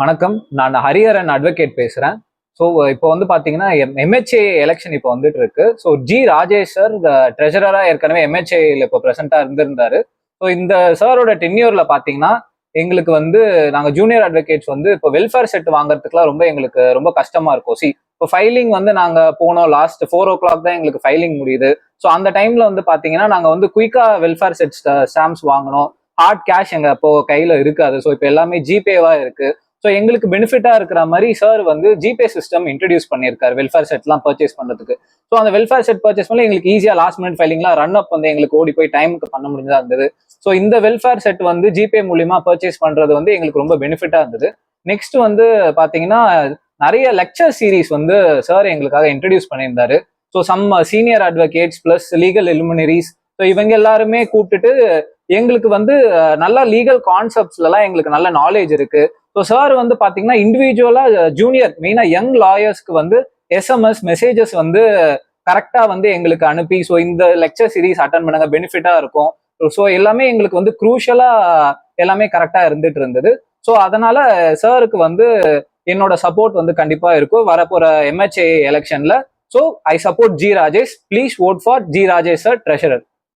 வணக்கம். நான் ஹரிஹரன் அட்வொகேட் பேசுறேன். ஸோ இப்போ வந்து பார்த்தீங்கன்னா, எம்ஹெச்ஏ எலெக்ஷன் இப்போ வந்துட்டு இருக்கு. ஸோ ராஜேஷ் சார் ட்ரெஷரரா ஏற்கனவே எம்ஹெச்ஏல இப்போ பிரசென்ட்டா இருந்திருந்தாரு. ஸோ இந்த சாரோட டென்யூர்ல பார்த்தீங்கன்னா, எங்களுக்கு வந்து நாங்க ஜூனியர் அட்வொகேட்ஸ் வந்து இப்போ வெல்ஃபேர் செட் வாங்குறதுக்குலாம் எங்களுக்கு ரொம்ப கஷ்டமா இருக்கும். இப்போ ஃபைலிங் வந்து நாங்க போனோம் லாஸ்ட் 4:00 தான் எங்களுக்கு ஃபைலிங் முடியுது. ஸோ அந்த டைம்ல வந்து பார்த்தீங்கன்னா, நாங்க வந்து குயிக்கா வெல்ஃபேர் செட் ஸ்டாம்ப்ஸ் வாங்கணும். ஹார்ட் கேஷ் எங்க அப்போ கையில இருக்காது. ஸோ இப்போ எல்லாமே ஜிபேவா இருக்கு. ஸோ எங்களுக்கு பெனிஃபிட்டா இருக்கிற மாதிரி சார் வந்து ஜிபே சிஸ்டம் இன்ட்ரடியூஸ் பண்ணியிருக்காரு வெல்ஃபேர் செட்லாம் பர்ச்சேஸ் பண்றதுக்கு. ஸோ அந்த வெல்ஃபேர் செட் பர்ச்சேஸ் பண்ணி எங்களுக்கு ஈஸியா லாஸ்ட் மினிட் ஃபைலிங்லாம் ரன் அப் வந்து எங்களுக்கு ஓடி போய் டைமுக்கு பண்ண முடிஞ்சதா இருந்தது. ஸோ இந்த வெல்ஃபேர் செட் வந்து ஜிபே மூலியமா பர்ச்சேஸ் பண்றது வந்து எங்களுக்கு ரொம்ப பெனிஃபிட்டா இருந்தது. நெக்ஸ்ட் வந்து பாத்தீங்கன்னா, நிறைய லெக்சர் சீரீஸ் வந்து சார் எங்களுக்காக இன்ட்ரடியூஸ் பண்ணியிருந்தாரு. So some senior advocates plus legal luminaries, so இவங்க எல்லாருமே கூப்பிட்டுட்டு எங்களுக்கு வந்து நல்ல லீகல் கான்செப்ட்ஸ்ல எல்லாம் எங்களுக்கு நல்ல நாலேஜ் இருக்கு. ஸோ சார் வந்து பாத்தீங்கன்னா இண்டிவிஜுவலா ஜூனியர் மெயினா யங் லாயர்ஸ்க்கு வந்து எஸ்எம்எஸ் மெசேஜஸ் வந்து கரெக்டா வந்து எங்களுக்கு அனுப்பி, ஸோ இந்த லெக்சர் சீரீஸ் அட்டன் பண்ணுங்க பெனிஃபிட்டா இருக்கும். ஸோ எல்லாமே எங்களுக்கு வந்து குரூஷியலா எல்லாமே கரெக்டா இருந்துட்டு இருந்தது. ஸோ அதனால சாருக்கு வந்து என்னோட சப்போர்ட் வந்து கண்டிப்பா இருக்கும் வரப்போற எம்ஹெச்ஏ எலெக்ஷன்ல. So I support Rajesh. Please vote for Rajesh sir, treasurer.